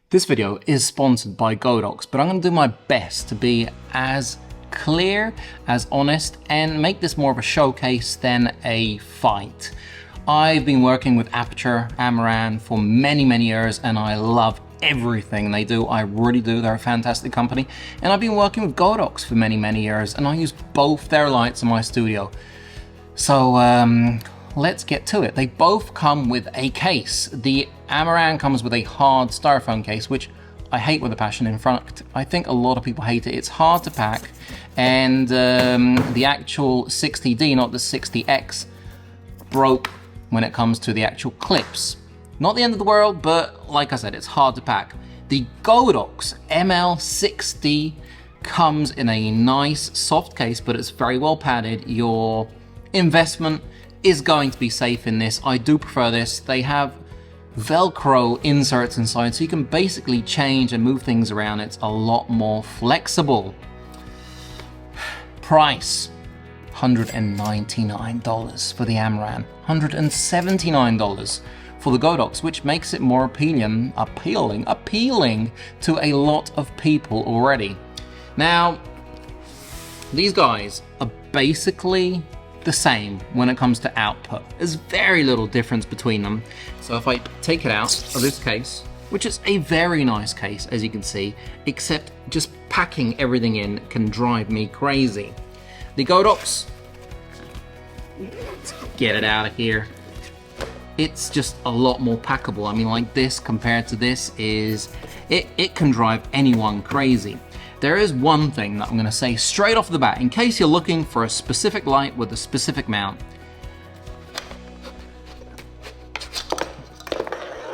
This video is sponsored by Godox, but I'm going to do my best to be as clear, as honest, and make this more of a showcase than a fight. I've been working with Aperture Amaran for many years, and I love everything they do. I really do. They're a fantastic company. And I've been working with Godox for many years, and I use both their lights in my studio. So let's get to it. They both come with a case. The Amaran comes with a hard styrofoam case, which I hate with a passion. In fact, I think a lot of people hate it. It's hard to pack, and the actual 60D, not the 60X, broke when it comes to the actual clips. Not the end of the world, but like I said, it's hard to pack. The Godox ML60 comes in a nice soft case, but it's very well padded. Your investment is going to be safe in this. I do prefer this. They have Velcro inserts inside, so you can basically change and move things around. It's a lot more flexible. Price, $199 for the Amaran, $179 for the Godox, which makes it more appealing to a lot of people already. Now, these guys are basically the same when it comes to output. There's very little difference between them. So if I take it out of this case, which is a very nice case, as you can see, except just packing everything in can drive me crazy. The Godox, let's get it out of here. It's just a lot more packable. I mean, like this compared to this it can drive anyone crazy. There is one thing that I'm going to say straight off the bat, in case you're looking for a specific light with a specific mount.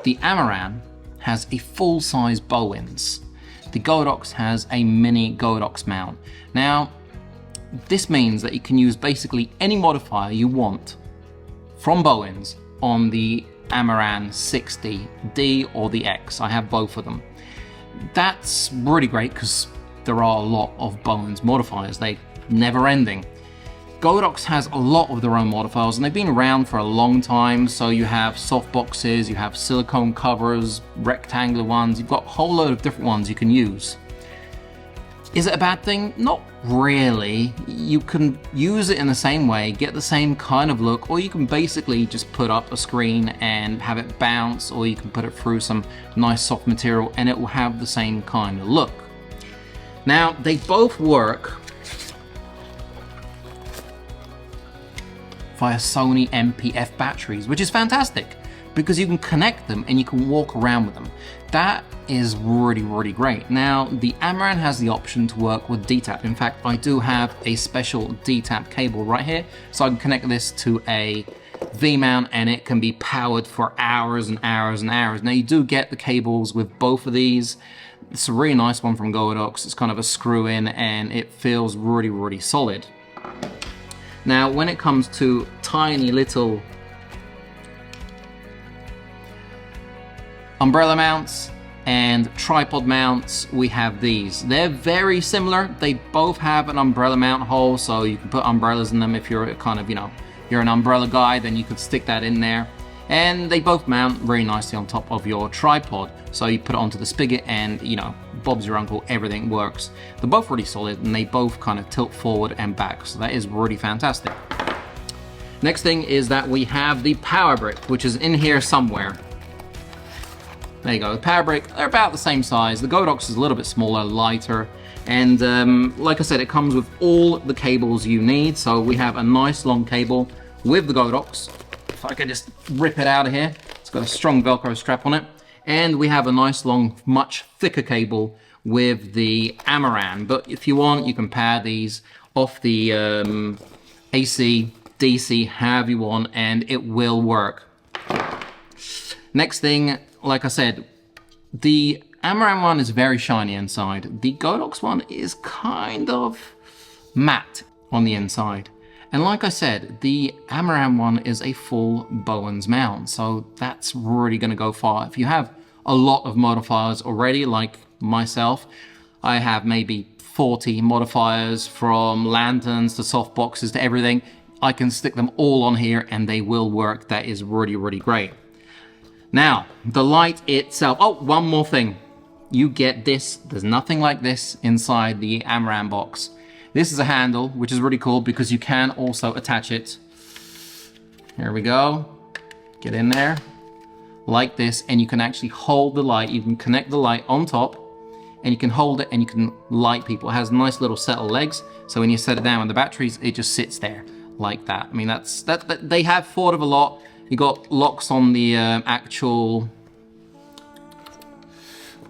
The Amaran has a full-size Bowens. The Godox has a mini Godox mount. Now, this means that you can use basically any modifier you want from Bowens on the Amaran 60D or the X. I have both of them. That's really great because there are a lot of Bowens modifiers. They're never ending. Godox has a lot of their own modifiers, and they've been around for a long time. So you have soft boxes, you have silicone covers, rectangular ones. You've got a whole load of different ones you can use. Is it a bad thing? Not really. You can use it in the same way, get the same kind of look, or you can basically just put up a screen and have it bounce, or you can put it through some nice soft material and it will have the same kind of look. Now, they both work via Sony MPF batteries, which is fantastic because you can connect them and you can walk around with them. That is really great. Now, the Amaran has the option to work with DTAP. In fact, I do have a special DTAP cable right here, so I can connect this to a V-mount and it can be powered for hours and hours. Now, you do get the cables with both of these. It's a really nice one from Godox. It's kind of a screw in and it feels really solid. Now, when it comes to tiny little umbrella mounts and tripod mounts, we have these. They're very similar. They both have an umbrella mount hole, so you can put umbrellas in them. If you're kind of, you're an umbrella guy, then you could stick that in there. And they both mount very nicely on top of your tripod. So you put it onto the spigot and, Bob's your uncle, everything works. They're both really solid and they both kind of tilt forward and back. So that is really fantastic. Next thing is that we have the power brick, which is in here somewhere. There you go, the power brick, they're about the same size. The Godox is a little bit smaller, lighter. And like I said, it comes with all the cables you need. So we have a nice long cable with the Godox. If I can just rip it out of here. It's got a strong Velcro strap on it. And we have a nice long, much thicker cable with the Amaran. But if you want, you can pair these off the AC, DC, however you want, and it will work. Next thing, like I said, the Amaran one is very shiny inside. The Godox one is kind of matte on the inside. And like I said, the Amaran one is a full Bowens mount, so that's really going to go far. If you have a lot of modifiers already, like myself, I have maybe 40 modifiers from lanterns to soft boxes to everything. I can stick them all on here and they will work. That is really great. Now, the light itself. Oh, one more thing. you get this. There's nothing like this inside the Amaran box. This is a handle, which is really cool because you can also attach it. Here we go. Get in there like this, and you can actually hold the light. You can connect the light on top, and you can hold it and you can light people. It has nice little set of legs, so when you set it down with the batteries, it just sits there like that. I mean, that they have thought of a lot. You got locks on the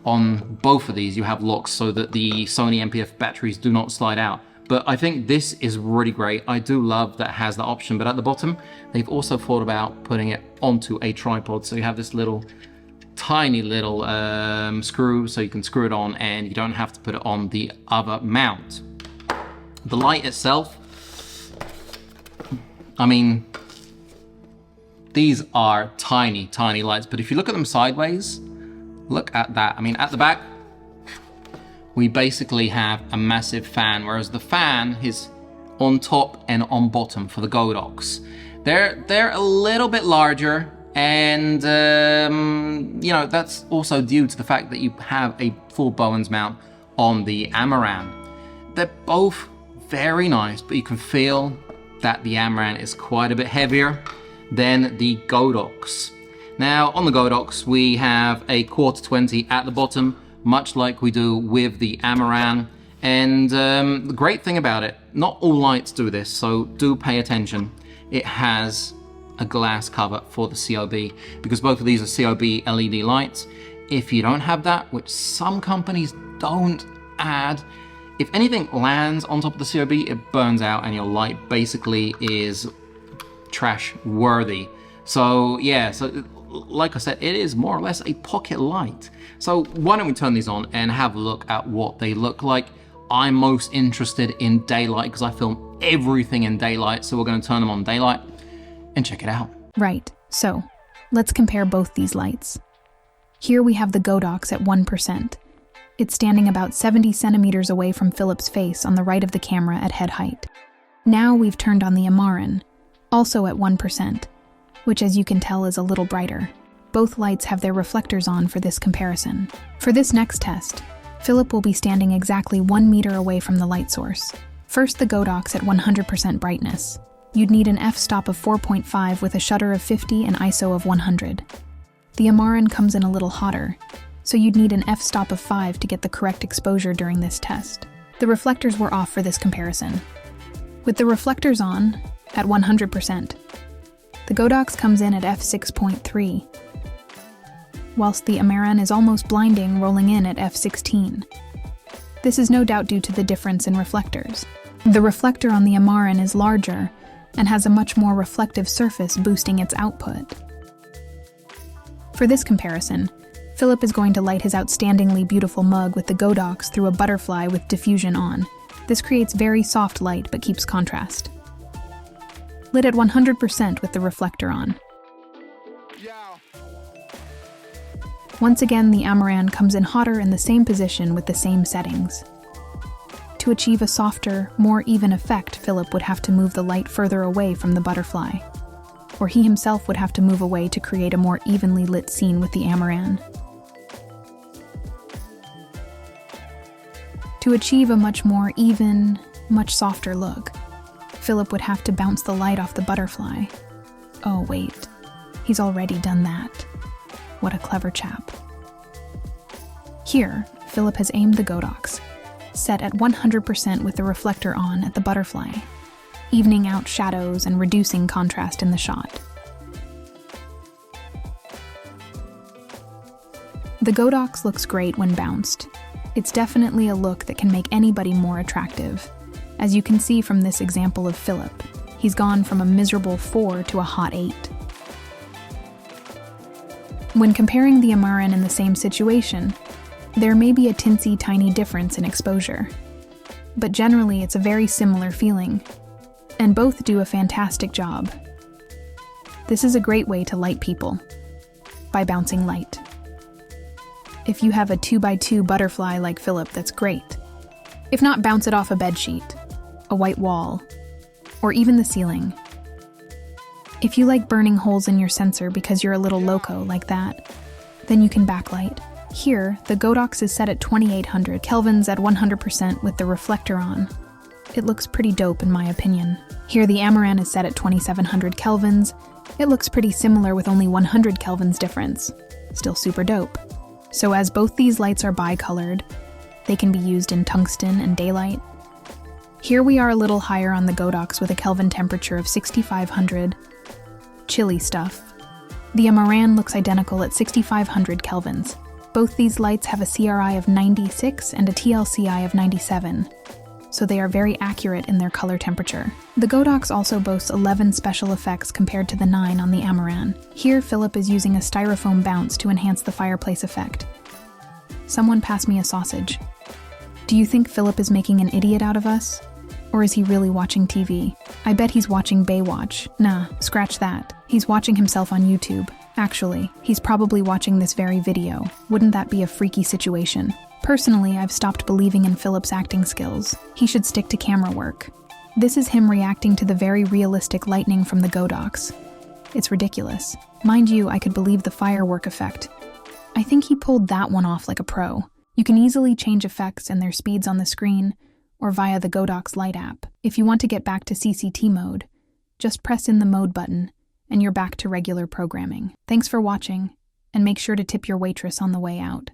on both of these. You have locks so that the Sony MPF batteries do not slide out. But I think this is really great. I do love that it has the option, but at the bottom, they've also thought about putting it onto a tripod. So you have this little, tiny little screw, so you can screw it on and you don't have to put it on the other mount. The light itself, I mean, these are tiny, tiny lights, but if you look at them sideways, look at that. I mean, at the back, we basically have a massive fan, whereas the fan is on top and on bottom for the Godox. They're a little bit larger, and you know, that's also due to the fact that you have a full Bowens mount on the Amaran. They're both very nice, but you can feel that the Amaran is quite a bit heavier than the Godox. Now, on the Godox, we have a 1/4-20 at the bottom, much like we do with the Amaran. And the great thing about it, not all lights do this, so do pay attention. It has a glass cover for the COB, because both of these are COB LED lights. If you don't have that, which some companies don't add, if anything lands on top of the COB, it burns out and your light basically is trash worthy. So yeah, so like I said, it is more or less a pocket light. So why don't we turn these on and have a look at what they look like. I'm most interested in daylight because I film everything in daylight, so we're going to turn them on daylight and check it out. Right, so let's compare both these lights. Here we have the Godox at 1%. It's standing about 70 centimeters away from Philip's face on the right of the camera at head height. Now we've turned on the Amaran, also at 1%, which as you can tell is a little brighter. Both lights have their reflectors on for this comparison. For this next test, Philip will be standing exactly 1 meter away from the light source. First, the Godox at 100% brightness. You'd need an f-stop of 4.5 with a shutter of 50 and ISO of 100. The Amaran comes in a little hotter, so you'd need an f-stop of 5 to get the correct exposure during this test. The reflectors were off for this comparison. With the reflectors on, at 100%, the Godox comes in at f6.3, whilst the Amaran is almost blinding, rolling in at f16. This is no doubt due to the difference in reflectors. The reflector on the Amaran is larger and has a much more reflective surface, boosting its output. For this comparison, Philip is going to light his outstandingly beautiful mug with the Godox through a butterfly with diffusion on. This creates very soft light but keeps contrast. Lit at 100% with the reflector on. Once again, the Amaran comes in hotter in the same position with the same settings. To achieve a softer, more even effect, Philip would have to move the light further away from the butterfly, or he himself would have to move away to create a more evenly lit scene with the Amaran. To achieve a much more even, much softer look, Philip would have to bounce the light off the butterfly. Oh wait, he's already done that. What a clever chap. Here, Philip has aimed the Godox, set at 100% with the reflector on at the butterfly, evening out shadows and reducing contrast in the shot. The Godox looks great when bounced. It's definitely a look that can make anybody more attractive. As you can see from this example of Philip, he's gone from a miserable 4 to a hot 8. When comparing the Amaran in the same situation, there may be a teensy tiny difference in exposure, but generally it's a very similar feeling, and both do a fantastic job. This is a great way to light people, by bouncing light. If you have a 2x2 butterfly like Philip, that's great. If not, bounce it off a bedsheet, a white wall, or even the ceiling. If you like burning holes in your sensor because you're a little loco like that, then you can backlight. Here, the Godox is set at 2800 kelvins at 100% with the reflector on. It looks pretty dope in my opinion. Here the Amaran is set at 2700 kelvins. It looks pretty similar with only 100 kelvins difference. Still super dope. So as both these lights are bicolored, they can be used in tungsten and daylight. Here we are a little higher on the Godox with a Kelvin temperature of 6500. Chilly stuff. The Amaran looks identical at 6500 kelvins. Both these lights have a CRI of 96 and a TLCI of 97, so they are very accurate in their color temperature. The Godox also boasts 11 special effects compared to the 9 on the Amaran. Here, Philip is using a styrofoam bounce to enhance the fireplace effect. Someone pass me a sausage. Do you think Philip is making an idiot out of us? Or is he really watching TV? I bet he's watching Baywatch. Nah, scratch that. He's watching himself on YouTube. Actually, he's probably watching this very video. Wouldn't that be a freaky situation? Personally, I've stopped believing in Philip's acting skills. He should stick to camera work. This is him reacting to the very realistic lightning from the Godox. It's ridiculous. Mind you, I could believe the firework effect. I think he pulled that one off like a pro. You can easily change effects and their speeds on the screen, or via the Godox Light app. If you want to get back to CCT mode, just press in the mode button, and you're back to regular programming. Thanks for watching, and make sure to tip your waitress on the way out.